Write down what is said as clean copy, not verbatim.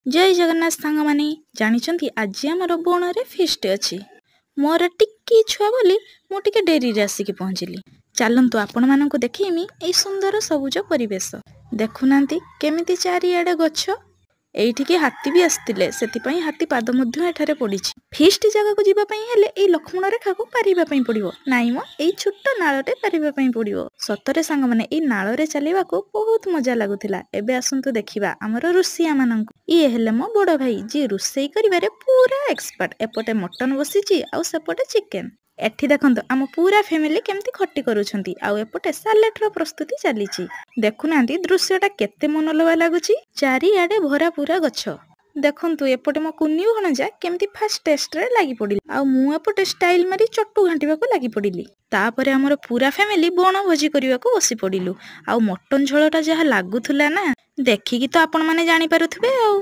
जय जगन्नाथ सांग माने जानिचंती आज आमर बणरे फिस्ट अच्छी मोर टिकी छुआ बोली मु टिके डेरी रे आसिकी पहुँचली। चलतु आपण मानक देखीमी एई सुंदर सबुज परिवेश देखुनांती केमिति चारिआडे गछ एइठिकी हाथी भी आसतिले सेतिपई हाथी पाद मध्य एठारे पड़िछि। फिस्ट जगह को जीवा पई हेले एई लक्ष्मण रेखा को पारिबा पई पड़िबो नाई मो एई छोट नाळटे पारिबा पई पड़िबो। सतरे सांग माने एई नाळरे चलेबा को बहुत मजा लागुथिला। एबे आसंतु देखिबा हमर रुसिया मानक ये हेले मो बड़ भाई जी रुसई करिबारे पूरा एक्सपर्ट। एपटे मटन बसिछि आउ सेपटे चिकेन। एठी देखंतु आम पूरा फैमिली केमती खट्टी करूछंती आउ एपटे सैलेड रो प्रस्तुति चलीछि। देखुनांती दृश्यटा केते मनलोभा लागुछि। चारिआडे भरा पूरा गछ देखंतु एपटे मो कुन्नी भणजा केमती फास्ट टेस्ट रे लागि पडिली आउ मु एपटे स्टाइल मारी चट्टू घांटीबा को लागि पडिली। तापरे हमर पूरा फैमिली बण भोजी करिबा को बसी पडिलु आउ मटन झोलटा जहा लागुथुला ना देखिकी तो आपण माने जानि पारुथबे आउ।